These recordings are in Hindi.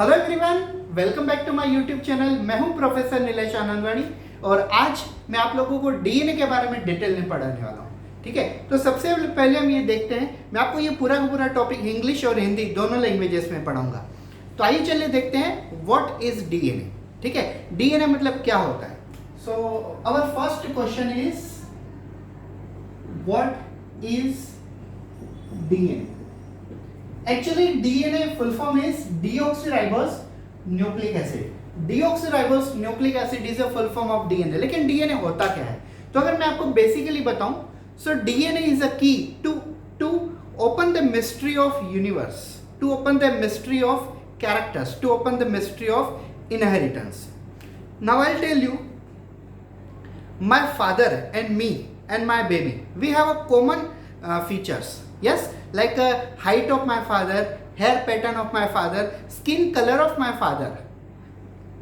Hello everyone, welcome back to my YouTube channel. मैं हूं प्रोफेसर नीलेश आनंदवाणी और आज मैं आप लोगों को डीएनए के बारे में डिटेल में पढ़ाने वाला हूं। ठीक है, तो सबसे पहले हम ये देखते हैं, मैं आपको ये पूरा का पूरा टॉपिक इंग्लिश और हिंदी दोनों लैंग्वेजेस में पढ़ाऊंगा। तो आइए चलिए देखते हैं व्हाट इज डीएनए। ठीक है, डीएनए मतलब क्या होता है। So our first question is what is DNA. Actually, DNA full form is deoxyribose nucleic acid. Deoxyribose nucleic acid is a full form of DNA. लेकिन DNA होता क्या है? तो अगर मैं आपको बेसिकली बताऊं, so DNA is a key to open the mystery of universe, to open the mystery of characters, to open the mystery of inheritance. Now I'll tell you, my father and me and my baby, we have a common features. Yes, like height of my father, hair pattern of my father, skin color of my father,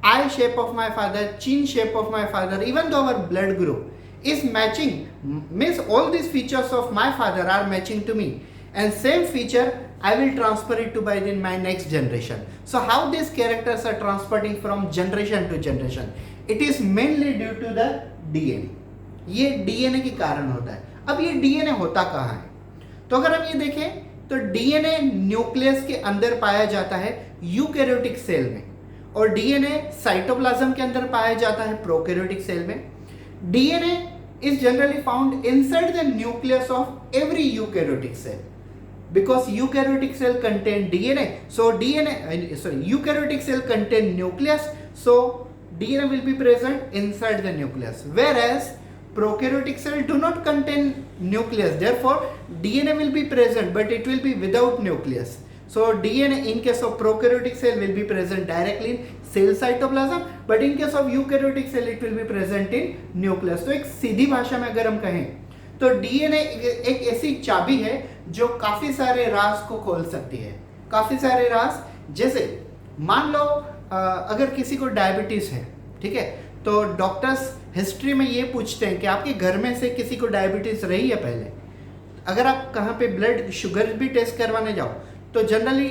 eye shape of my father, chin shape of my father, even though our blood group is matching, means all these features of my father are matching to me, and same feature I will transfer it to by in my next generation. So how these characters are transferring from generation to generation? It is mainly due to the DNA. ये DNA के कारण होता है। अब ये DNA होता कहाँ है? तो अगर हम ये देखें तो डीएनए न्यूक्लियस के अंदर पाया जाता है यूकैरियोटिक सेल में, और डीएनए साइटोप्लाज्म के अंदर पाया जाता है प्रोकैरियोटिक सेल में। DNA is generally found inside the nucleus of every eukaryotic cell, because eukaryotic cell contain DNA, so eukaryotic cell contain nucleus, so DNA will be present inside the nucleus, whereas prokaryotic cell do not contain nucleus, therefore DNA will be present but it will be without nucleus. So DNA in case of prokaryotic cell will be present directly in cell cytoplasm, but in case of eukaryotic cell it will be present in nucleus. तो एक सीधी भाषा में अगर हम कहें तो डीएनए एक ऐसी चाबी है जो काफी सारे राज को खोल सकती है। काफी सारे राज, जैसे मान लो अगर किसी को डायबिटीज है, ठीक है, तो डॉक्टर्स हिस्ट्री में ये पूछते हैं कि आपके घर में से किसी को डायबिटीज रही है पहले। अगर आप कहाँ पे ब्लड शुगर भी टेस्ट करवाने जाओ तो जनरली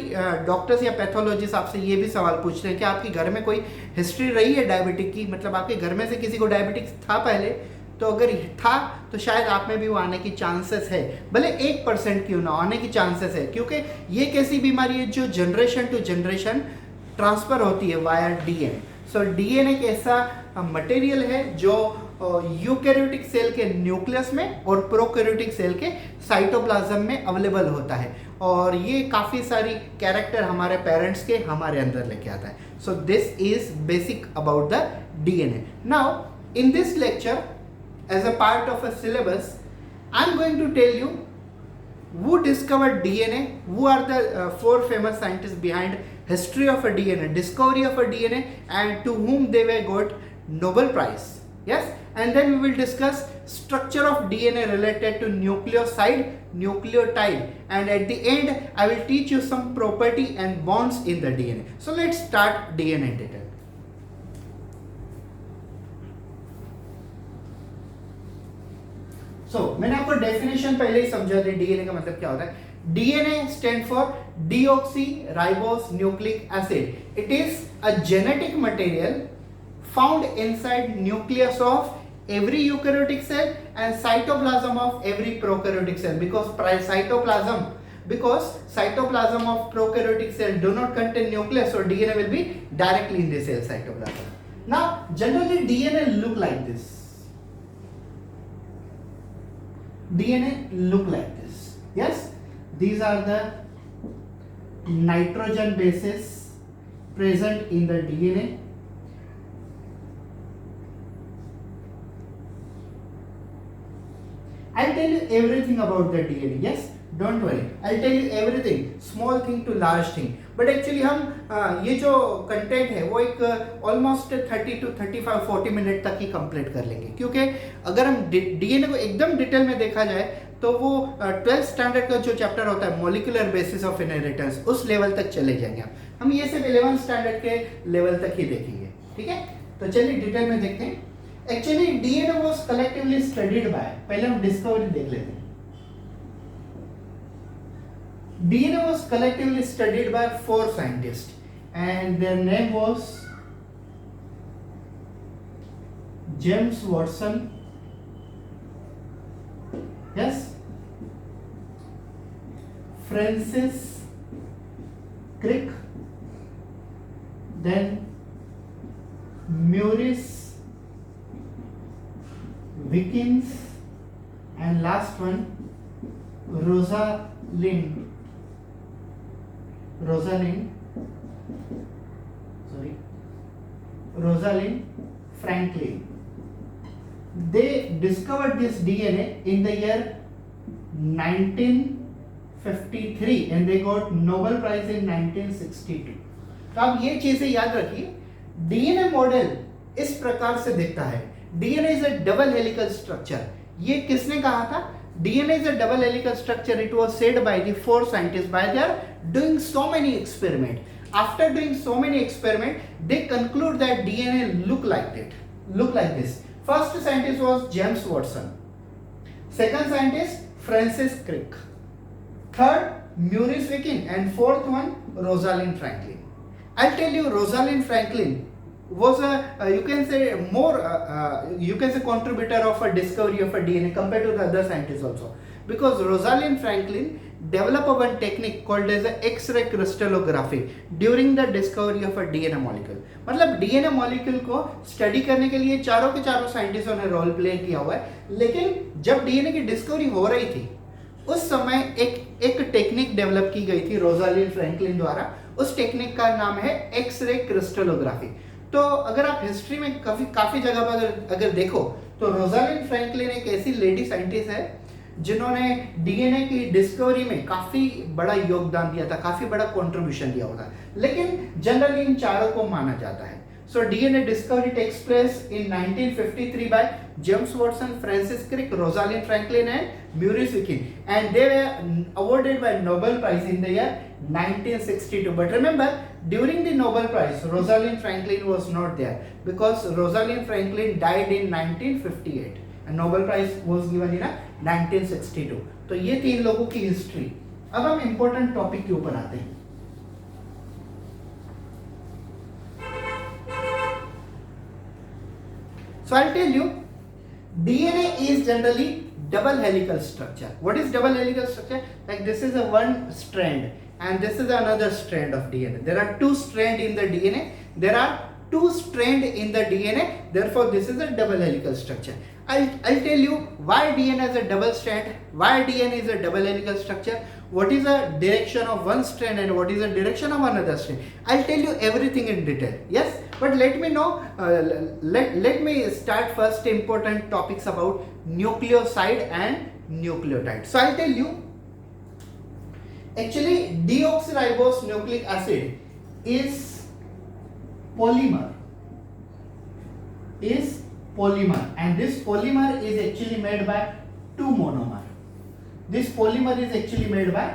डॉक्टर्स या पैथोलॉजिस्ट आपसे ये भी सवाल पूछते हैं कि आपके घर में कोई हिस्ट्री रही है डायबिटिक की, मतलब आपके घर में से किसी को डायबिटिक्स था पहले, तो अगर था तो शायद आप में भी वो आने की चांसेस है, भले 1% क्यों ना आने की चांसेस है, क्योंकि ये एक ऐसी बीमारी है जो जनरेशन टू जनरेशन ट्रांसफर होती है वाया डीएनए। सो डीएनए एक ऐसा मटेरियल है जो यूकैरियोटिक सेल के न्यूक्लियस में और प्रोकैरियोटिक सेल के साइटोप्लाज्म में अवेलेबल होता है, और ये काफ़ी सारी कैरेक्टर हमारे पेरेंट्स के हमारे अंदर लेके आता है। So this is basic about the DNA. Now in this lecture as a part of a syllabus, I am going to tell you who discovered DNA, who are the 4 famous scientists behind history of a DNA, discovery of a DNA, and to whom they were got Nobel Prize. Yes, and then we will discuss structure of DNA related to nucleoside, nucleotide, and at the end I will teach you some property and bonds in the DNA. So let's start DNA detail. मैंने आपको डेफिनेशन पहले ही समझा दी, डीएनए का मतलब क्या होता है। DNA stand for deoxyribose nucleic acid. It is a genetic material found inside nucleus of every eukaryotic cell and cytoplasm of every prokaryotic cell, because cytoplasm of prokaryotic cell do not contain nucleus, so DNA will be directly in the cell cytoplasm. Now generally DNA look like this. DNA look like this. Yes, these are the nitrogen bases present in the DNA. I'll tell you everything about the DNA. Yes, don't worry, I'll tell you everything, small thing to large thing. But actually हम ये जो कंटेंट है वो एक ऑलमोस्ट 30 to 35 40 मिनट तक ही कंप्लीट कर लेंगे, क्योंकि अगर हम डीएनए को एकदम डिटेल में देखा जाए तो वो 12th स्टैंडर्ड का जो चैप्टर होता है मॉलिक्यूलर बेसिस ऑफ इनहेरिटेंस, उस लेवल तक चले जाएंगे। हम ये सिर्फ 11th स्टैंडर्ड के लेवल तक ही देखेंगे। ठीक है, तो चलिए डिटेल में देखते हैं। Actually DNA was collectively studied by, पहले हम डिस्कवरी देख लेते हैं। DNA was collectively studied by 4 scientists, and their name was James Watson. Yes, Francis Crick, then Maurice Wilkins, and last one Rosalind Franklin. They discovered this DNA in the year 1953 and they got Nobel Prize in 1962. तो आप ये चीजें याद रखिए, डीएनए मॉडल इस प्रकार से दिखता है. DNA is a double helical structure. ये किसने कहा था? DNA is a double helical structure. It was said by the 4 scientists by their doing so many experiments. After doing so many experiments, they conclude that DNA look like this. First scientist was James Watson. Second scientist Francis Crick. Third Maurice Wilkins, and fourth one Rosalind Franklin. I'll tell you, Rosalind Franklin was a you can say contributor of a discovery of a DNA compared to the other scientists also, because Rosalind Franklin developed one technique called as a X-ray crystallography during the discovery of a DNA molecule. मतलब DNA molecule को स्टडी करने के लिए चारों के चारों साइंटिस्टों ने रोल प्ले किया हुआ है, लेकिन जब DNA की डिस्कवरी हो रही थी उस समय एक टेक्निक डेवलप की गई थी रोजालिंड फ्रैंकलिन द्वारा. उस टेक्निक का नाम है एक्स-रे क्रिस्टलोग्राफी. तो अगर आप हिस्ट्री में काफी जगह पर अगर देखो तो रोजालिंड फ्रैंकलिन एक ऐसी लेडी साइंटिस्ट है जिन्होंने डीएनए की डिस्कवरी में काफी बड़ा योगदान दिया था, काफी बड़ा कंट्रीब्यूशन दिया होता, लेकिन जनरली इन चारों को माना जाता है. So DNA discovery takes place in 1953 by James Watson, Francis Crick, Rosalind Franklin and Maurice Wilkins, and they were awarded by Nobel prize in the year 1962. But remember, during the Nobel Prize, Rosalind Franklin was not there because Rosalind Franklin died in 1958 and Nobel Prize was given in 1962. तो ये 3 लोगों की हिस्ट्री. अब हम इंपॉर्टेंट टॉपिक के ऊपर आते हैं. So I'll tell you, DNA is generally double helical structure. What is double helical structure? Like this is a one strand and this is another strand of DNA. There are 2 strands in the DNA. There are 2 strands in the DNA. Therefore, this is a double helical structure. I'll tell you why DNA is a double strand, why DNA is a double helical structure, what is the direction of one strand and what is the direction of another strand. I'll tell you everything in detail. Yes, but let me know. Let me start first important topics about nucleoside and nucleotide. So I'll tell you. Actually, deoxyribose nucleic acid is polymer, and this polymer is actually made by 2 monomer. This polymer is actually made by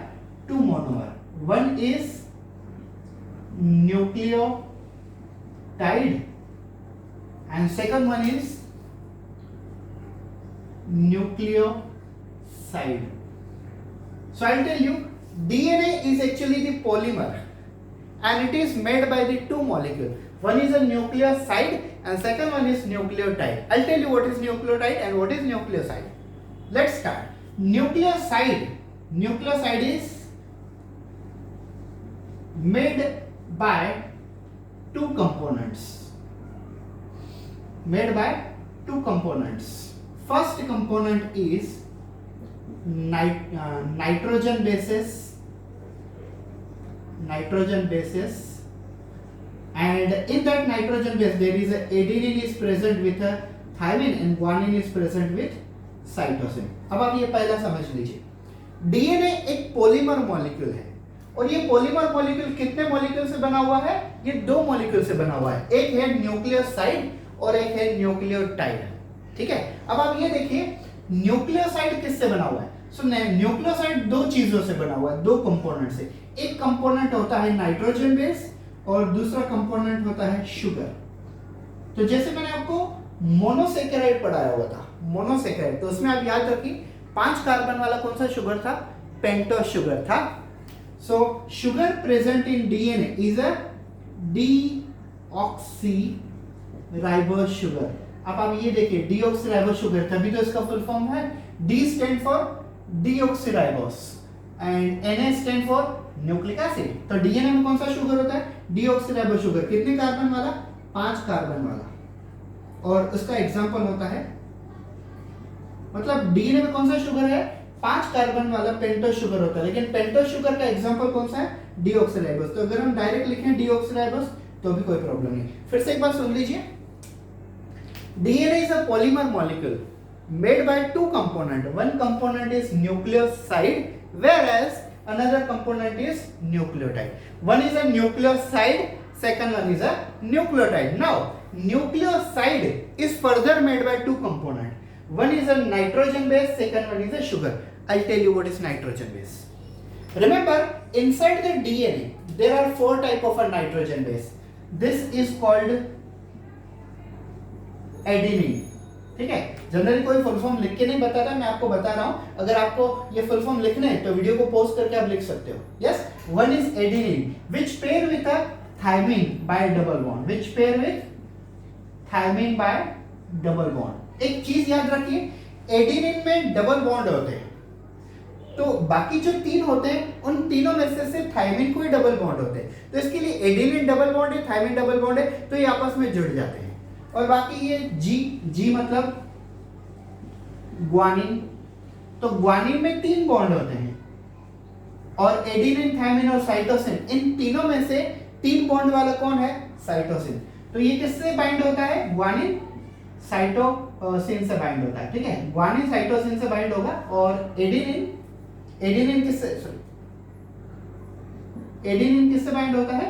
2 monomer. One is nucleotide and second one is nucleoside. So I'll tell you, DNA is actually the polymer and it is made by the 2 molecules. One is a nucleoside and second one is nucleotide. I'll tell you what is nucleotide and what is nucleoside. Let's start. Nucleoside is made by 2 components. First component is nitrogen bases, and in that nitrogen base there is a adenine is present with a thymine and guanine is present with cytosine. अब आप ये पहला समझ लीजिए, डीएनए एक पॉलीमर मॉलिक्यूल है और ये पॉलीमर मॉलिक्यूल कितने मॉलिक्यूल से बना हुआ है? ये 2 मॉलिक्यूल से बना हुआ है, एक है न्यूक्लियोसाइड और एक है न्यूक्लियोटाइड. ठीक है, अब आप ये देखिए न्यूक्लियोसाइड किससे बना हुआ है? सो न्यूक्लियोसाइड 2 चीजों से बना हुआ है, 2 कंपोनेंट से. एक कंपोनेंट होता है नाइट्रोजन बेस और दूसरा कंपोनेंट होता है शुगर. तो जैसे मैंने आपको मोनोसेकेराइड पढ़ाया हुआ था, मोनोसेकेराइड, तो उसमें आप याद रखिए 5 कार्बन वाला कौन सा शुगर था? पेंटोस शुगर था. सो sugar present in DNA is a deoxy ribose sugar. अब आप ये देखिए डीऑक्सी राइबोस शुगर, तभी तो इसका फुल फॉर्म है। D stand for deoxy ribose and Na stand for nucleic acid. तो डीएनए में कौन सा शुगर होता है? Deoxy ribose sugar. कितने कार्बन वाला? 5 कार्बन वाला। और उसका एग्जांपल होता है, मतलब डीएनए में कौन सा शुगर है? 5 कार्बन वाला पेंटोस शुगर होता है। लेकिन पेंटोस शुगर का एग्जांपल कौन सा है? डीऑक्सीराइबोस। तो अगर हम डायरेक्ट लिखें डीऑक्सीराइबोस तो भी कोई प्रॉब्लम नहीं। फिर से एक बार सुन लीजिए, DNA is a polymer molecule made by 2 component. One component is nucleoside, whereas another component is nucleotide. One is a nucleoside, second one is a nucleotide. Now nucleoside is further made by 2 component. One is a nitrogen base, second one is a sugar. I'll tell you what is nitrogen base. Remember, inside the DNA there are 4 type of a nitrogen base. This is called adenine. ठीक है, जनरली कोई फुल फॉर्म लिख के नहीं बताता, मैं आपको बता रहा हूं। अगर आपको ये फुल फॉर्म लिखना है तो वीडियो को पॉज करके आप लिख सकते हो। Yes, one is adenine which pair with a thymine by double bond, which pair with thymine by double bond. एक चीज याद रखिए, एडेनिन में डबल बॉन्ड होते हैं, तो बाकी जो 3 होते हैं उन तीनों में से थायमिन को ही डबल बॉन्ड होते हैं। तो इसके लिए एडेनिन डबल बॉन्ड है, थायमिन डबल बॉन्ड है, तो ये आपस में जुड़ जाते हैं। और बाकी ये जी मतलब ग्वानिन, तो ग्वानिन में 3 बॉन्ड होते हैं, और एडेनिन, थायमिन और साइटोसिन, इन तीनों में से 3 बॉन्ड वाला कौन है? साइटोसिन। तो ये किससे बाइंड होता है? ग्वानिन साइटोसिन से बाइंड होता है। ठीक है, ग्वानिन साइटोसिन से बाइंड होगा। और एडेनिन किससे बाइंड होता है?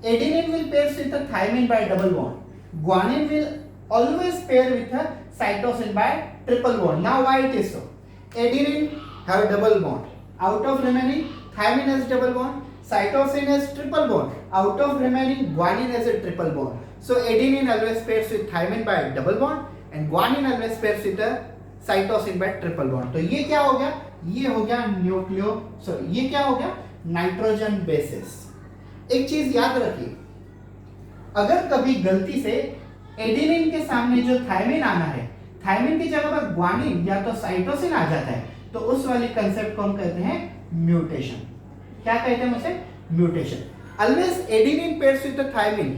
Adenine will pair with the thymine by double bond, guanine will always pair with a cytosine by triple bond. Now why it is so? Adenine have double bond, out of remaining thymine has double bond, cytosine has triple bond, out of remaining guanine has a triple bond. So adenine always pairs with thymine by double bond and guanine always pairs with a cytosine by triple bond. तो ये क्या हो गया? ये हो गया ये क्या हो गया? Nitrogen bases. एक चीज याद रखिए, अगर कभी गलती से एडेनिन के सामने जो थायमिन आना है, थायमिन की जगह पर ग्वानिन या तो साइटोसिन आ जाता है, तो उस वाली कंसेप्ट को हम कहते हैं म्यूटेशन। क्या कहते हैं उसे? Mutation. Always adenine pairs with the thymine,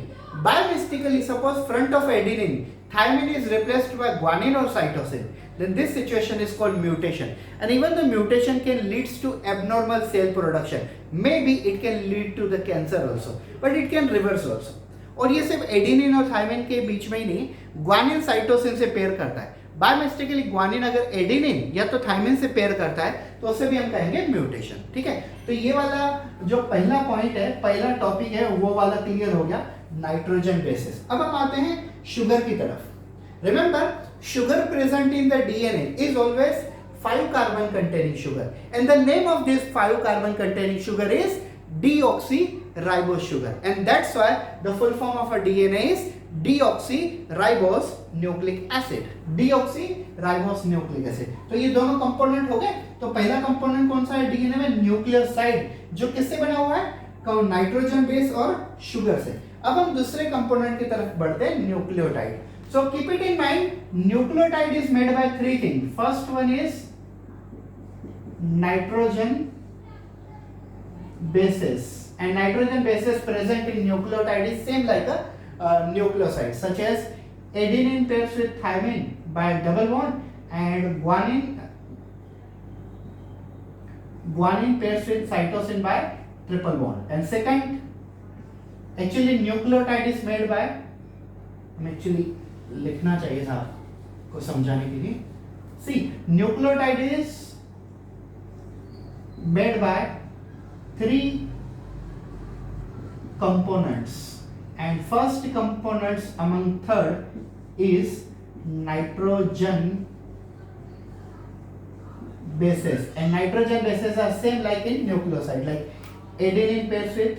by mistakenly suppose front of adenine thymine is replaced by guanine और cytosine, then this situation is called mutation, and even the mutation can leads to abnormal cell production. Maybe it can lead to the cancer also, but it can reverse also. और ये सिर्फ एडेनिन और थायमिन के बीच में ही नहीं, ग्वानिन साइटोसिन से पेयर करता है। बाय मिस्टेकली ग्वानिन अगर एडेनिन या तो थायमिन से पेयर करता है तो उसे भी हम कहेंगे म्यूटेशन। ठीक है, तो ये वाला जो पहला पॉइंट है, पहला टॉपिक है, वो वाला क्लियर हो गया, नाइट्रोजन बेसिस। अब हम आते हैं शुगर की तरफ। Remember, sugar present in the DNA is always 5 carbon containing sugar, and the name of this 5 carbon containing sugar is deoxyribose sugar, and that's why the full form of a DNA is deoxyribose nucleic acid. deoxyribose nucleic acid. तो ये दोनों कंपोनेंट हो गए। तो पहला कंपोनेंट कौन सा है डीएनए में? न्यूक्लियोसाइड, जो किससे बना हुआ है? नाइट्रोजन बेस और शुगर से। अब हम दूसरे कंपोनेंट की तरफ बढ़ते हैं, nucleotide. So keep it in mind, nucleotide is made by 3 things. First one is nitrogen bases, and nitrogen bases present in nucleotide is same like a nucleoside, such as adenine pairs with thymine by double bond, and guanine pairs with cytosine by triple bond. And second, actually nucleotide is made by, लिखना चाहिए था को समझाने के लिए। See, nucleotide is made by 3 components, and first components among third is nitrogen bases, and nitrogen bases are same like in nucleoside, like adenine pairs with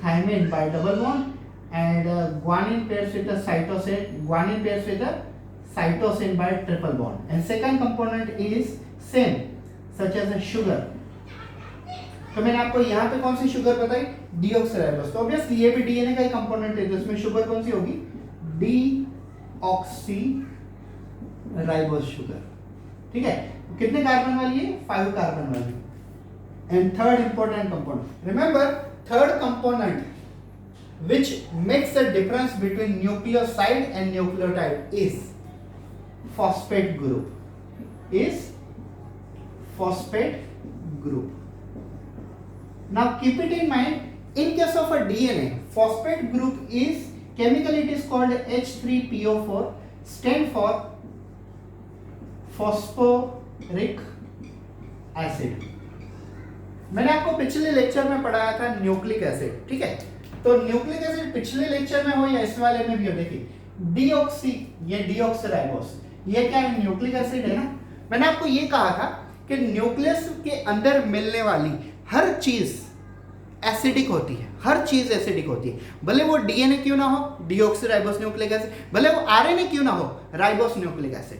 thymine by double bond, and guanine pairs with a cytosine by triple bond, and second component is same such as a sugar। तो मैंने आपको यहाँ पे कौन सी शुगर बताई? डीऑक्सीराइबोस, तो ऑब्वियसली ये भी डीएनए का ही कंपोनेंट है, तो इसमें शुगर कौन सी होगी, डीऑक्सीराइबोस शुगर, ठीक है। कितने कार्बन वाली है, 5 कार्बन वाली। And third important component, remember third component which makes the difference between nucleoside and nucleotide is phosphate group, now keep it in mind, in case of a DNA phosphate group is chemically it is called H3PO4, stand for phosphoric acid। मैंने आपको पिछले लेक्चर में पढ़ाया था न्यूक्लिक एसिड, ठीक है। तो न्यूक्लिक एसिड पिछले लेक्चर में हो या इस वाले में भी हो, देखिए डीऑक्सी, ये डीऑक्सीराइबोस, ये क्या है, न्यूक्लिक एसिड है ना। मैंने आपको ये कहा था कि न्यूक्लियस के अंदर मिलने वाली हर चीज एसिडिक होती है, हर चीज एसिडिक होती है, भले वो डीएनए क्यों ना हो, डीऑक्सीराइबोस न्यूक्लिक एसिड, भले वो आरएनए क्यों ना हो, ribose nucleic acid.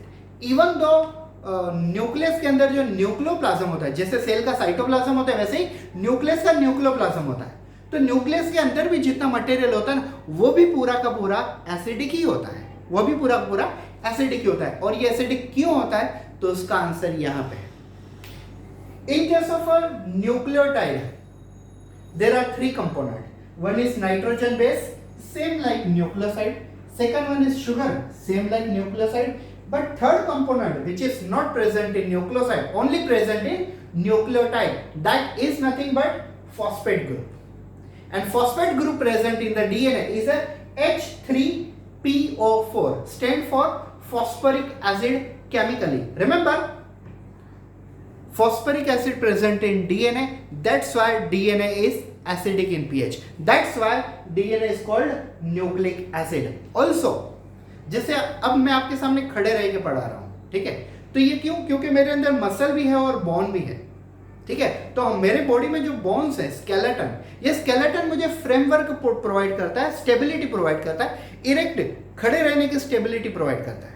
Even though nucleus के अंदर जो न्यूक्लियोप्लाज्म होता है, जैसे सेल का साइटोप्लाज्म होता है वैसे ही न्यूक्लियस का न्यूक्लियोप्लाज्म होता है। तो न्यूक्लियस के अंदर भी जितना मटेरियल होता है ना, वो भी पूरा का पूरा एसिडिक ही होता है, वो भी पूरा का पूरा एसिडिक ही होता है। और ये एसिडिक क्यों होता है, तो उसका आंसर यहां पे है। In case of a nucleotide there are 3 component, one is nitrogen base same like nucleoside, second one is sugar same like nucleoside, but third component which is not present in nucleoside, only present in nucleotide, that is nothing but phosphate group. And phosphate group present in the DNA is a H3PO4, stand for phosphoric acid chemically. Remember, phosphoric acid present in DNA, that's why DNA is acidic in pH, that's why DNA is called nucleic acid. Also, जैसे अब मैं आपके सामने खड़े रह के पढ़ा रहा हूं, ठीक है, तो ये क्यों, क्योंकि मेरे अंदर मसल भी है और बोन भी है, ठीक है। तो मेरे बॉडी में जो बोन्स है, स्केलेटन, ये स्केलेटन मुझे फ्रेमवर्क प्रोवाइड करता है, स्टेबिलिटी प्रोवाइड करता है, इरेक्ट खड़े रहने की स्टेबिलिटी प्रोवाइड करता है।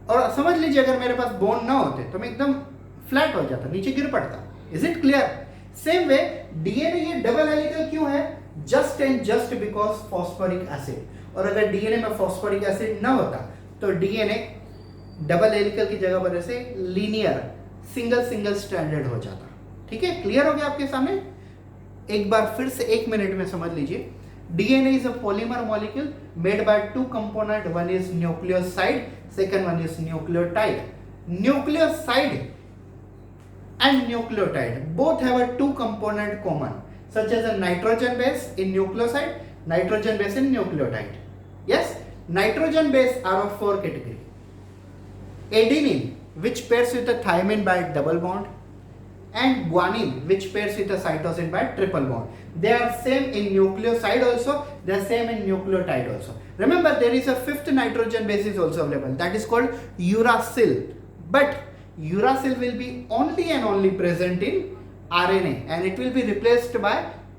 और समझ लीजिए अगर मेरे पास बोन ना होते तो मैं एकदम फ्लैट हो जाता, नीचे गिर पड़ता। Is it clear? Same way DNA ये डबल हेलिकल क्यों है, just and just because phosphoric acid. और अगर डीएनए में फॉस्फोरिक एसिड ना होता तो डीएनए डबल हेलिकल की जगह पर ऐसे लीनियर सिंगल स्ट्रैंडेड हो जाता, ठीक है। क्लियर हो गया आपके सामने? एक बार फिर से 1 मिनट में समझ लीजिए। DNA is a polymer molecule made by 2 component, one is nucleoside, second one is nucleotide. Nucleoside and nucleotide both have a 2 component common, such as a nitrogen base in nucleoside, nitrogen base in nucleotide. Yes, nitrogen base are of 4 category. Adenine, which pairs with a thymine by double bond, and guanine, which pairs with a cytosine by triple bond. They are same in nucleoside also, they are same in nucleotide also. Remember, there is a 5th nitrogen base is also available, that is called uracil. But uracil will be only and only present in RNA and it will be replaced by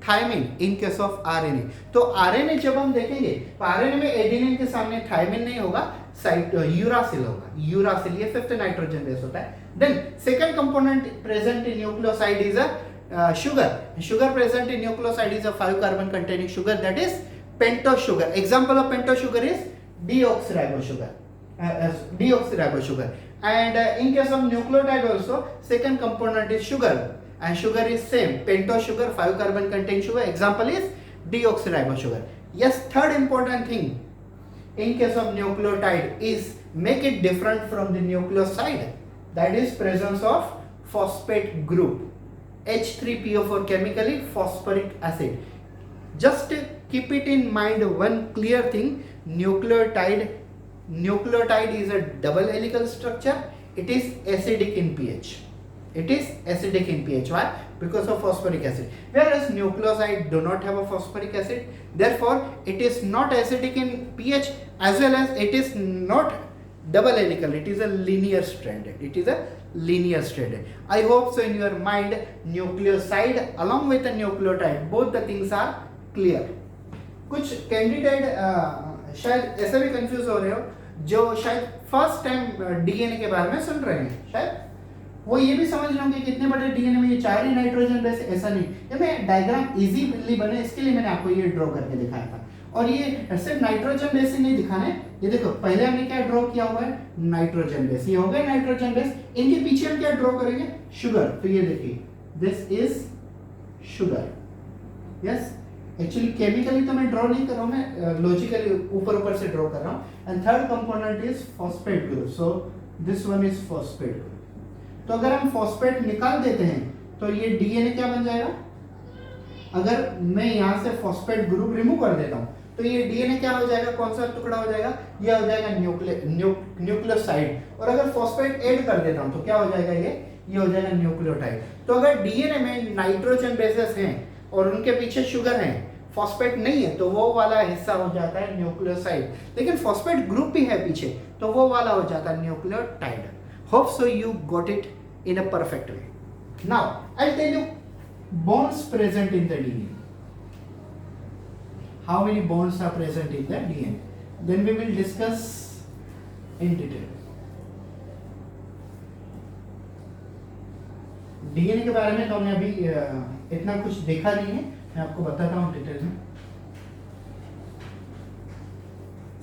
thymine in case of RNA. तो RNA जब हम देखेंगे तो RNA में एडेनिन के सामने थायमिन नहीं होगा, यूरासिल होगा। यूरासिल ये 5th नाइट्रोजन बेस होता है। Then second component present in nucleoside is a sugar. Sugar present in nucleoside is a 5 carbon containing sugar, that is pentose sugar. Example of pentose sugar is deoxyribose sugar. Deoxyribose sugar. And in case of nucleotide also, second component is sugar, and sugar is same, pentose sugar, 5 carbon containing sugar. Example is deoxyribose sugar. Yes, third important thing in case of nucleotide is make it different from the nucleoside, that is presence of phosphate group, H3PO4, chemically phosphoric acid. Just keep it in mind one clear thing, nucleotide is a double helical structure, it is acidic in pH. It is acidic in pH. Why? Because of phosphoric acid. Whereas nucleoside do not have a phosphoric acid, therefore it is not acidic in pH as well as it is not double helical, it is a linear stranded. It is a linear stranded. I hope so in your mind nucleoside along with the nucleotide both the things are clear. कुछ कैंडिडेट शायद ऐसे भी कंफ्यूज हो रहे हो जो शायद फर्स्ट टाइम डीएनए के बारे में सुन रहे हैं, शायद वो ये भी समझ लो कि कितने बड़े डीएनए में ये 4 ही नाइट्रोजन बेस है, ऐसा नहीं। ये मैं डायग्राम इजीली बने इसके लिए मैंने आपको ये ड्रॉ करके दिखाया था। और ये सिर्फ नाइट्रोजन बेस ही नहीं दिखाना है, ये देखो पहले हमने क्या ड्रॉ किया हुआ है, नाइट्रोजन बेस, ये हो गया नाइट्रोजन बेस। इनके पीछे हम क्या ड्रॉ करेंगे, शुगर। तो ये देखिए this is sugar, yes. Actually chemically तो मैं ड्रॉ नहीं कर रहा हूँ, मैं लॉजिकली ऊपर ऊपर से ड्रॉ कर रहा हूँ। And third component is phosphate group, so this one is phosphate group. तो अगर हम फॉस्फेट निकाल देते हैं तो ये डीएनए क्या बन जाएगा, अगर मैं यहाँ से फॉस्फेट ग्रुप रिमूव कर देता हूँ तो ये डीएनए क्या हो जाएगा, कौन सा टुकड़ा हो जाएगा, ये हो जाएगा न्यूक्लियोसाइड। और अगर फॉस्फेट ऐड कर देता हूँ तो क्या हो जाएगा, ये हो जाएगा न्यूक्लियोटाइड। तो अगर डीएनए में नाइट्रोजन बेसेस हैं और उनके पीछे शुगर है, फॉस्फेट नहीं है, तो वो वाला हिस्सा हो जाता है न्यूक्लियोसाइड। लेकिन फॉस्फेट ग्रुप भी है पीछे, तो वो वाला हो जाता है nucleotide. Hope so you got it in a perfect way. Now I'll tell you bonds present in the DNA. How many bonds are present in the DNA? Then we will discuss in detail. DNA के बारे में तो हमने अभी इतना कुछ देखा नहीं है, मैं आपको बताता हूँ डिटेल में।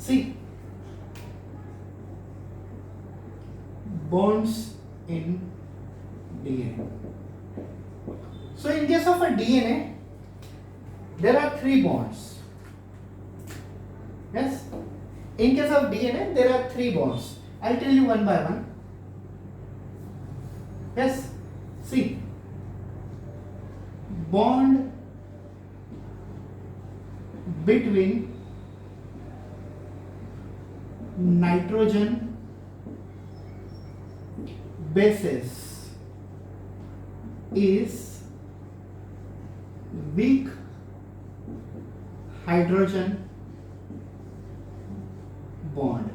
See, bonds in DNA. So in case of a DNA, there are 3 bonds. Yes, in case of DNA, there are 3 bonds. I'll tell you one by one. Yes, see, bond between nitrogen bases is weak hydrogen bond.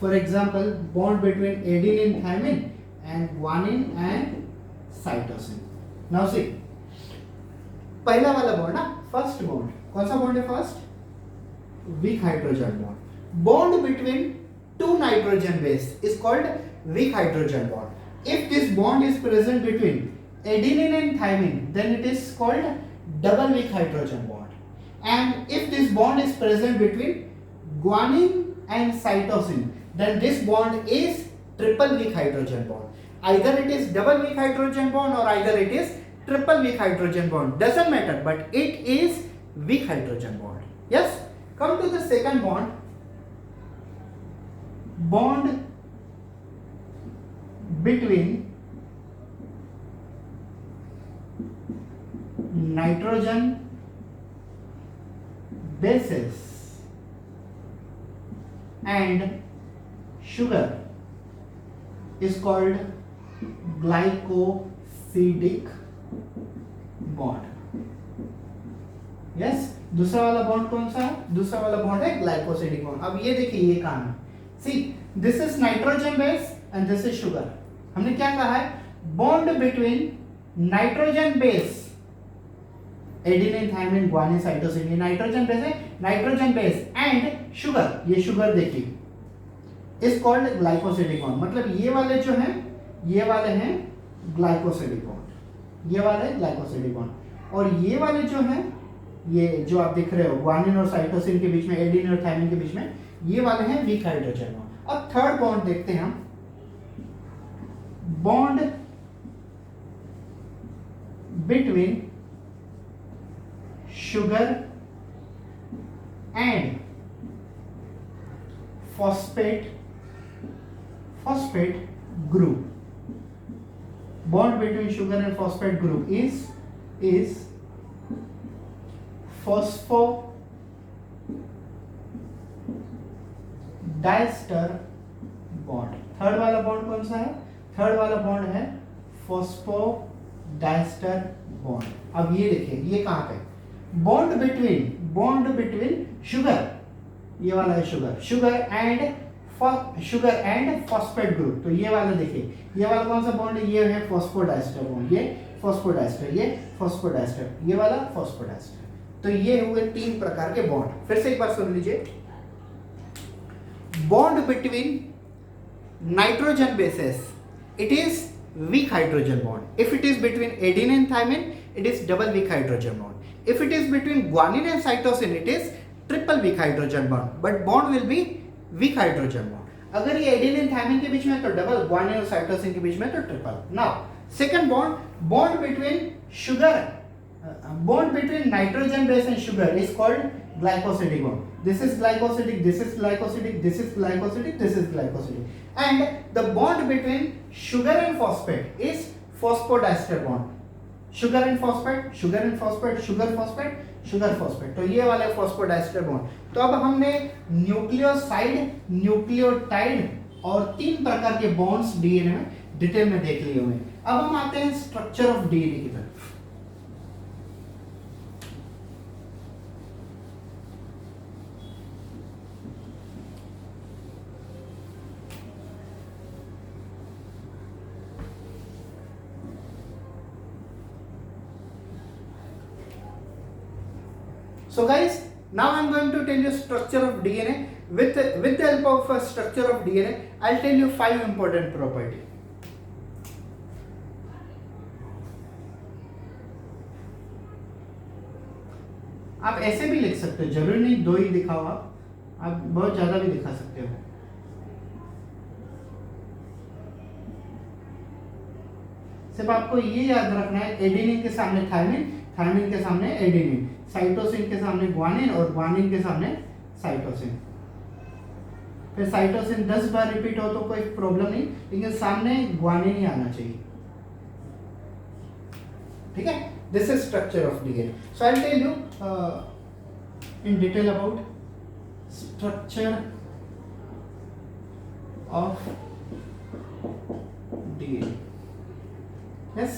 For example, bond between adenine, thymine and guanine and cytosine. Now see, पहला वाला बॉन्ड ना, फर्स्ट बॉन्ड, कौन सा बॉन्ड है first, weak hydrogen bond. Bond between two nitrogen base is called weak hydrogen bond. If this bond is present between adenine and thymine, then it is called double weak hydrogen bond. And if this bond is present between guanine and cytosine, then this bond is triple weak hydrogen bond. Either it is double weak hydrogen bond or either it is triple weak hydrogen bond, doesn't matter, but it is weak hydrogen bond. Yes, come to the second bond, bond between nitrogen bases and sugar is called glycosidic bond. Yes, दूसरा वाला बॉन्ड कौन सा है, दूसरा वाला बॉन्ड है ग्लाइकोसिडिक बॉन्ड। अब ये देखिए ये कहां है, See, this is nitrogen base and this is sugar. हमने क्या कहा है, bond between nitrogen base, adenine, thymine, guanine, cytosine, ये नाइट्रोजन बेस है, नाइट्रोजन बेस एंड शुगर, ये शुगर देखिए, is called glycosidic bond। मतलब ये वाले जो हैं, ये वाले हैं ग्लाइकोसिडिक बॉन्ड, ये वाले ग्लाइकोसिडिक बॉन्ड, और ये वाले जो हैं, ये जो आप देख रहे हो गुआनिन और साइटोसिन के बीच में, एडेनिन और थायमिन के बीच में, ये वाले हैं वीक हाइड्रोजन बॉन्ड। अब थर्ड बॉन्ड देखते हैं हम, bond between sugar and phosphate group. Bond between sugar and phosphate group is phosphodiester bond. Third वाला बॉन्ड कौन सा है, थर्ड वाला बॉन्ड है फॉस्फोडाइस्टर बॉन्ड। अब ये देखिए ये कहां पे, बॉन्ड बिटवीन शुगर, ये वाला है शुगर एंड फॉस्फेट ग्रुप। तो ये वाला देखिए, ये वाला कौन सा बॉन्ड है, ये है फॉस्फोडाइस्टर बॉन्ड, ये फॉस्फोडाइस्टर, ये फॉस्फोडाइस्टर, ये वाला फॉस्फोडाइस्टर। तो ये हुए 3 प्रकार के बॉन्ड। फिर से एक बार सुन लीजिए, bond between nitrogen bases it is weak hydrogen bond. If it is between adenine and thymine, it is double weak hydrogen bond. If it is between guanine and cytosine, it is triple weak hydrogen bond. But bond will be weak hydrogen bond. अगर ये एडेनिन थायमिन के बीच में तो डबल, ग्वानिन और साइटोसिन के बीच में तो triple. Now second bond, bond between sugar, bond between nitrogen base and sugar is called glycosidic bond. This is glycosidic, this is glycosidic, this is glycosidic, this is glycosidic. And the bond between sugar and phosphate is phosphodiester bond. Sugar and phosphate, sugar and phosphate, sugar phosphate, sugar phosphate. तो ये वाले phosphodiester bond. तो अब हमने न्यूक्लियोसाइड, न्यूक्लियोटाइड और 3 प्रकार के बॉन्ड्स डीएनए में डिटेल में देख लिए हुए. अब हम आते हैं स्ट्रक्चर ऑफ डीएनए की तरफ. So guys, now I am going to tell you structure of DNA. With the help of structure of DNA, I'll tell you 5 important property. आप ऐसे भी लिख सकते हो, जरूरी नहीं 2 ही लिखा हुआ, आप बहुत ज्यादा भी लिखा सकते हो. सिर्फ आपको ये याद रखना है, एडेनिन के सामने थायमिन, थायमिन के सामने एडेनिन, साइटोसिन के सामने ग्वानिन और ग्वानिन के सामने साइटोसिन. फिर साइटोसिन 10 बार रिपीट हो तो कोई प्रॉब्लम नहीं, लेकिन सामने ग्वानिन ही आना चाहिए. ठीक है, this is structure of DNA. So I will tell you in detail about structure of DNA. Yes,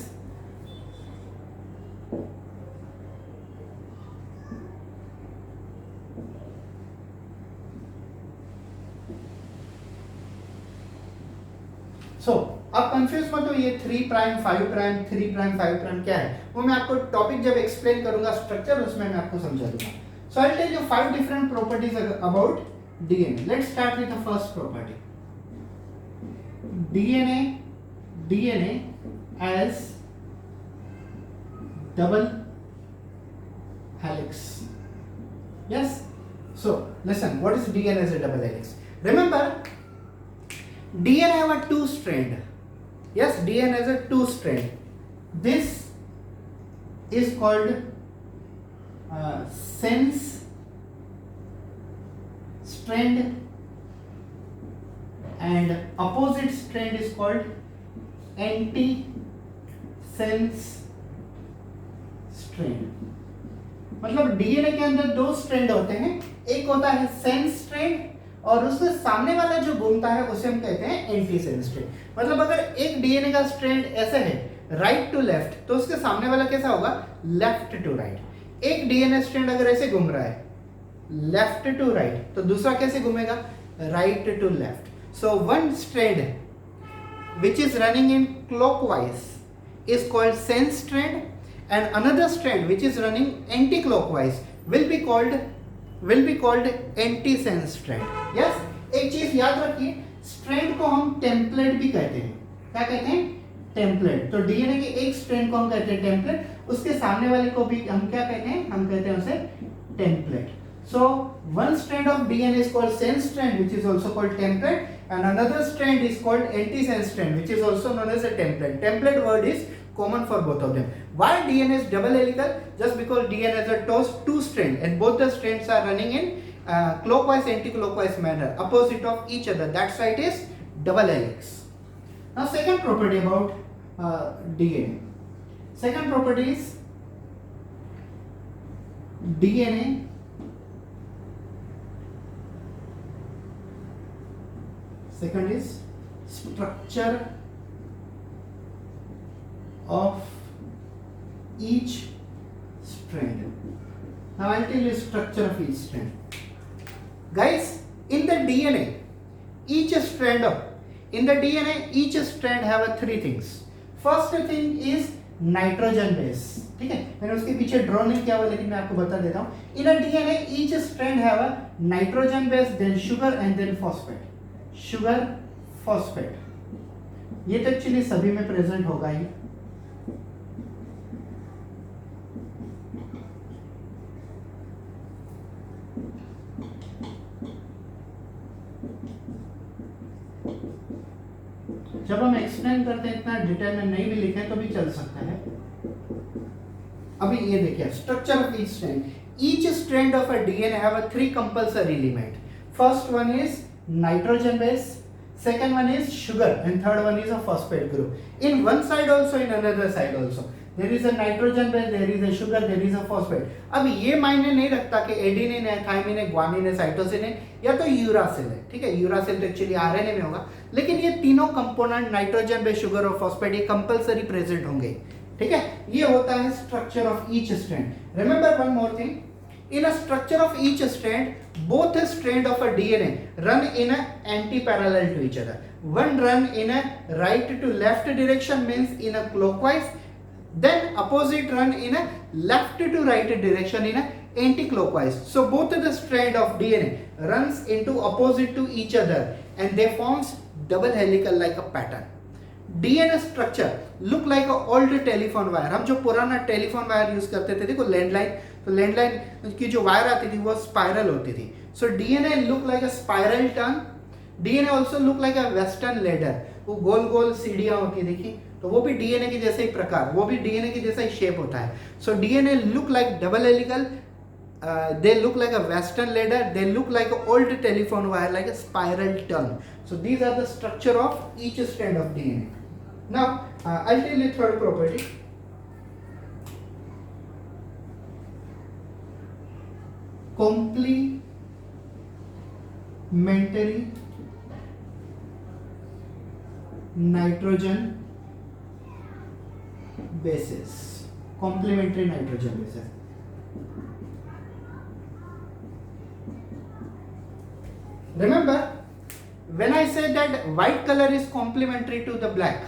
so अब कंफ्यूज मत हो, ये 3 प्राइम 5 प्राइम 3 प्राइम 5 प्राइम क्या है, वो मैं आपको टॉपिक जब एक्सप्लेन करूंगा स्ट्रक्चर, उसमें मैं आपको समझा दूंगा. So I will tell you 5 different properties about DNA. Let's start with the first property. DNA as double helix. Yes, so listen, what is DNA as a double helix? Remember, DNA have a 2 strand. Yes, DNA has a 2 strand. This is called sense strand and opposite strand is called anti-sense strand. मतलब डीएनए के अंदर 2 स्ट्रैंड होते हैं, एक होता है सेंस स्ट्रैंड और उसके सामने वाला जो घूमता है उसे हम कहते हैं एंटी सेंस स्ट्रैंड. मतलब अगर एक डीएनए का स्ट्रैंड ऐसे है राइट टू लेफ्ट, तो उसके सामने वाला कैसा होगा, लेफ्ट टू राइट. एक डीएनए स्ट्रैंड अगर ऐसे घूम रहा है लेफ्ट टू राइट, तो दूसरा कैसे घूमेगा, right to left. So one strand which is running in clockwise is called sense strand, and another strand which is running anti-clockwise will be called anti-sense strand. Yes, एक चीज याद रखिए, स्ट्रैंड को हम टेम्पलेट भी कहते हैं. क्या कहते हैं, टेम्पलेट. तो डीएनए के एक स्ट्रैंड को हम कहते हैं टेम्पलेट, उसके सामने वाले को भी हम क्या कहते हैं, हम कहते हैं उसे template. So one strand of DNA is called sense strand, which is also called template, and another strand is called anti-sense strand, which is also known as a template. Template word is common for both of them. Why DNA is double helical? Just because DNA has a 2 strand, and both the strands are running in clockwise, anti-clockwise manner, opposite of each other. That's why it is double helix. Now, second property about DNA. Second property is DNA second is structure of each strand. Now I'll tell you structure of each strand. Guys, in the DNA, each strand have 3 things. First thing is nitrogen base. ठीक है, मैंने उसके पीछे ड्रॉ नहीं किया हुआ, लेकिन मैं आपको बता देता हूँ. In a DNA, each strand have a nitrogen base, then sugar and then phosphate. Sugar, phosphate. ये तो एक्चुअली सभी में प्रेजेंट होगा ही। जब हम एक्सप्लेन करते हैं इतना डिटेल में नहीं भी लिखे तो भी चल सकता है। अभी ये देखिए structure of each strand. Each strand of a DNA have a 3 compulsory element. First one is nitrogen base, second one is sugar, and third one is a phosphate group in one side also, in another side also there is a nitrogen base, there is a sugar, there is a phosphate। अब ये मायने नहीं रखता कि एडेनिन है, थाइमिन है, ग्वानिन है, साइटोसिन है या तो यूरासिल है, ठीक है। यूरासिल तो एक्चुअली आरएनए में होगा, लेकिन ये तीनों कंपोनेंट नाइट्रोजन बेस, शुगर और फॉस्फेट ये कंपलसरी प्रेजेंट होंगे, ठीक है। ये होता है structure of each strand. Remember one more thing, in a structure of each strand, both strand of a DNA run in a anti-parallel to each other. One run in a right to left direction, means in a clockwise, then opposite run in a left to right direction in a anti-clockwise. So both of the strand of DNA runs into opposite to each other and they forms double helical like a pattern. DNA structure look like a old telephone wire। हम जो पुराना टेलीफोन वायर यूज करते थे, देखो लैंडलाइन, तो लैंडलाइन की जो वायर आती थी वो स्पाइरल होती थी। So DNA look like a spiral turn. DNA also look like a western ladder, वो गोल गोल सीढ़ियां होती है, देखिए, तो वो भी डीएनए के जैसे ही प्रकार, वो भी डीएनए के जैसा ही शेप होता है। So DNA look like double helical, they look like a western ladder, they look like an old telephone wire, like a spiral turn. So these are the structure of each strand of DNA. Now I'll tell you third property. Complementary nitrogen bases. Complementary nitrogen bases. Remember, when I said that white color is complementary to the black,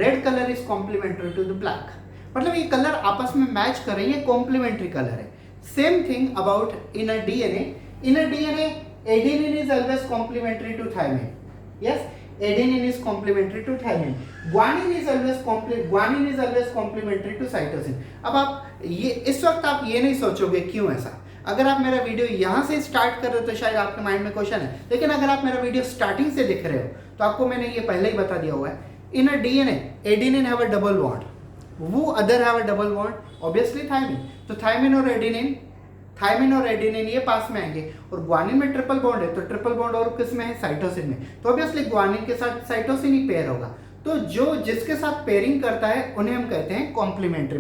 red color is complementary to the black, मतलब ये कलर आपस में मैच कर रही है, कॉम्प्लीमेंट्री कलर है। Same thing about in a DNA. In a DNA adenine is always complementary to thymine. Yes, adenine is complementary to thymine. Guanine is always complementary to cytosine. अब आप ये इस वक्त आप ये नहीं सोचोगे क्यों ऐसा। अगर आप मेरा वीडियो यहाँ से स्टार्ट कर रहे हो तो शायद आपके माइंड में क्वेश्चन है, लेकिन अगर आप मेरा वीडियो स्टार्टिंग से देख रहे हो तो आपको मैंने ये पहले ही बता दिया हुआ है। In a DNA adenine have a double bond, वो other have a double bond, obviously thymine. तो थाइमिन और एडेनिन ये पास में आएंगे, और ग्वानिन में ट्रिपल बॉन्ड है, तो ट्रिपल बॉन्ड और किस में है, साइटोसिन में, तो ऑब्वियसली ग्वानिन के साथ साइटोसिन ही पेयर होगा। तो जो जिसके साथ पेयरिंग करता है उन्हें हम कहते हैं complementary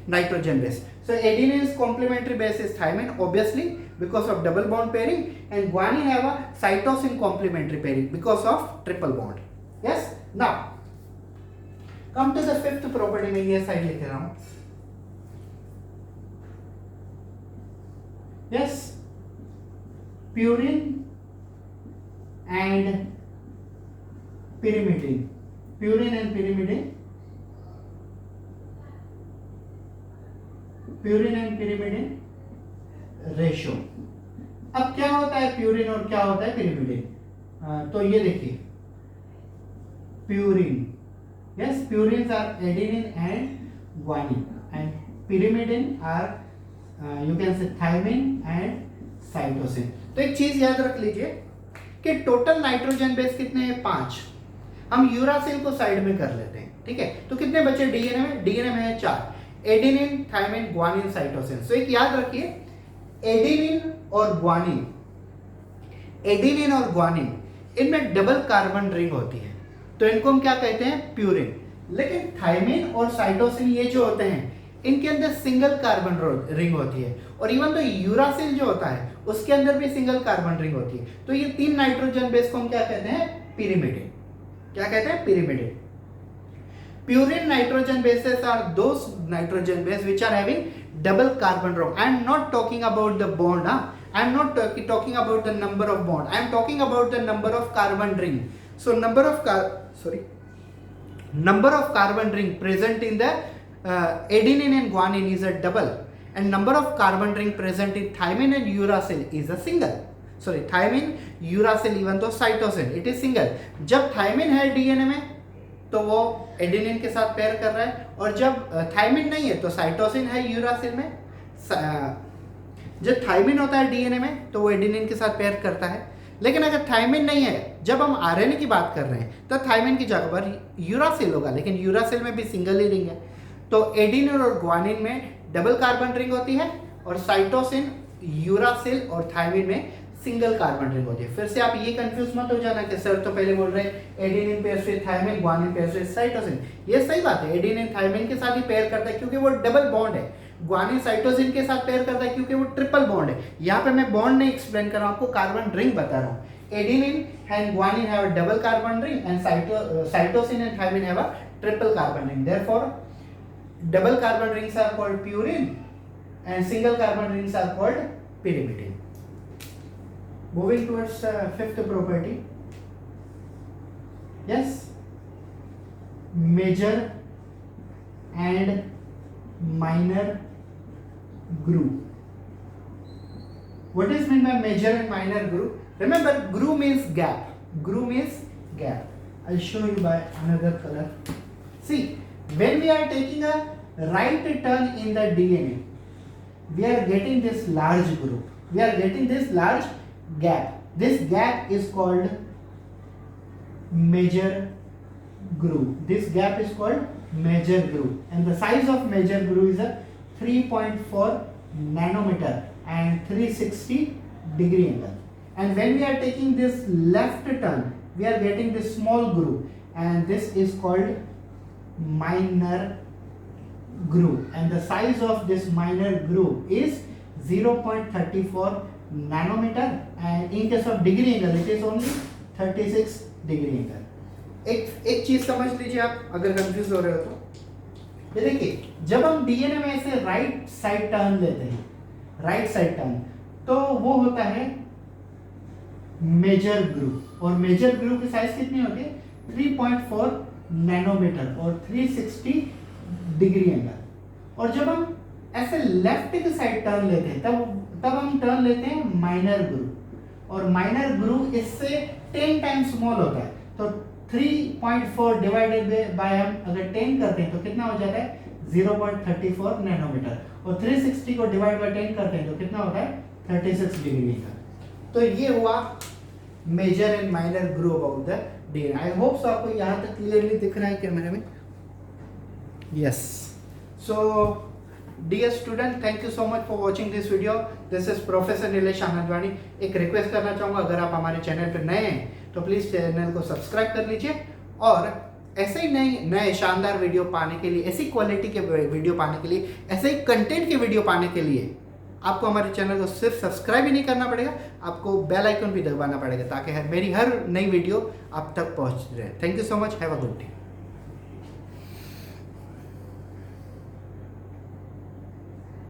nitrogen base. So adenine is complementary base is thymine, obviously because of double bond pairing, and guanine have a cytosine complementary pairing because of triple bond. Yes, now come to the fifth property में ये साइड लिख रहा हूं। Yes, purine and pyrimidine, purine and pyrimidine, purine and pyrimidine ratio. अब क्या होता है प्यूरिन और क्या होता है pyrimidine? तो ये देखिए, purine, yes, purine are adenine and guanine, and pyrimidine are you can say thymine and cytosine. तो एक चीज याद रख लीजिए कि टोटल नाइट्रोजन बेस कितने हैं, 5। हम यूरासिल को साइड में कर लेते हैं, ठीक है। तो कितने बचे डीएनए में? डीएनए में है 4, एडेनिन, थाइमिन, ग्वानिन, साइटोसिन। सो एक याद रखिए, एडेनिन और ग्वानिन इनमें डबल कार्बन रिंग होती है, तो इनको हम क्या कहते हैं, प्यूरिन। लेकिन थाइमिन और साइटोसिन ये जो होते हैं इनके अंदर सिंगल कार्बन रिंग होती है, और इवन तो यूरासिल जो होता है उसके अंदर भी सिंगल कार्बन रिंग होती है। तो ये 3 नाइट्रोजन बेस को हम क्या कहते हैं, pyrimidine। क्या कहते हैं, pyrimidine। Purine nitrogen bases are those nitrogen base which are having double carbon ring. I am not talking about the bond, I am not talking about the number of bond, I am talking about the number of carbon ring. So number of carbon ring present in the adenine and guanine is a double, and number of carbon ring present in thymine and uracil is a single. Sorry, thymine, uracil, even though cytosine it is single. जब थाइमिन है डीएनए में तो वो एडेनिन के साथ पेयर कर रहा है, और जब थायमिन नहीं है तो साइटोसिन है यूरासिल में। जब थायमिन होता है डीएनए में तो वो एडेनिन के साथ पेयर करता है। लेकिन अगर थायमिन नहीं है, जब हम आरएनए की बात कर रहे हैं तो थायमिन की जगह पर यूरासिल होगा, लेकिन यूरासिल में भी सिंगल ही रिंग है। तो एडेनिन और ग्वानिन में डबल कार्बन रिंग होती है, और साइटोसिन, यूरासिल और थायमिन में सिंगल कार्बन रिंग होती है। फिर से आप ये कंफ्यूज मत हो जाना कि सर तो पहले बोल रहे हैं एडेनिन पेयर से थायमिन, ग्वानिन पेयर से साइटोसिन। ये सही बात है, एडेनिन थायमिन के साथ ही पेयर करता है क्योंकि वो डबल बॉन्ड है। ग्वानिन साइटोसिन के साथ पेयर करता है क्योंकि वो ट्रिपल बॉन्ड है। यहाँ पे मैं बॉन्ड नहीं एक्सप्लेन कर रहा हूँ, आपको कार्बन रिंग बता रहा हूँ। Adenine and guanine have a double carbon ring and cytosine and thymine have a triple carbon ring. Therefore double carbon rings are called purine and single carbon rings are called pyrimidine. Moving towards fifth property. Yes, major and minor groove. What is meant by major and minor groove? Remember, groove means gap. Groove means gap. I'll show you by another color. See, when we are taking a right turn in the DNA, we are getting this large groove. We are getting this large gap. This gap is called major groove. This gap is called major groove. And the size of major groove is a 3.4 nanometer and 360 degree angle. And when we are taking this left turn, we are getting this small groove. And this is called minor groove, and the size of this minor groove is 0.34 nanometer, and in case of degree angle it is only 36 degree angle. एक चीज समझ लीजिए आप, अगर कंफ्यूज हो रहे हो तो ये देखिए, जब हम डीएनए में ऐसे राइट साइड टर्न लेते हैं, राइट साइड टर्न, तो वो होता है मेजर ग्रूव, और मेजर ग्रूव की साइज कितनी होती है 3.4 नैनोमीटर और 360 डिग्री एंगल। और जब हम ऐसे लेफ्ट की साइड टर्न लेते हैं तब हम टर्न लेते हैं माइनर ग्रूव, और माइनर ग्रूव इससे 10 टाइम्स स्मॉल होता है। तो 3.4 डिवाइडेड बाय हम अगर 10 करते हैं तो कितना हो जाता है 0.34 नैनोमीटर, और 360 को डिवाइड बाय 10 करते हैं तो कितना होता है 36 डिग्री एंगल। तो ये हुआ major and minor groove of the DNA. I hope so आपको यहाँ तक क्लियरली दिख रहा है कैमरे में। Yes, so dear student, thank you so much for watching this video. This is professor Nilesh Anandwani. एक रिक्वेस्ट करना चाहूँगा, अगर आप हमारे चैनल पर नए हैं तो प्लीज़ चैनल को सब्सक्राइब कर लीजिए, और ऐसे ही नए शानदार वीडियो पाने के लिए, ऐसी क्वालिटी के वीडियो पाने के लिए, ऐसे ही कंटेंट के वीडियो पाने के लिए आपको हमारे चैनल को सिर्फ सब्सक्राइब ही नहीं करना पड़ेगा, आपको बेल आइकन भी दबाना पड़ेगा ताकि मेरी हर नई वीडियो आप तक पहुंच रहे। Thank you so much, have a good day.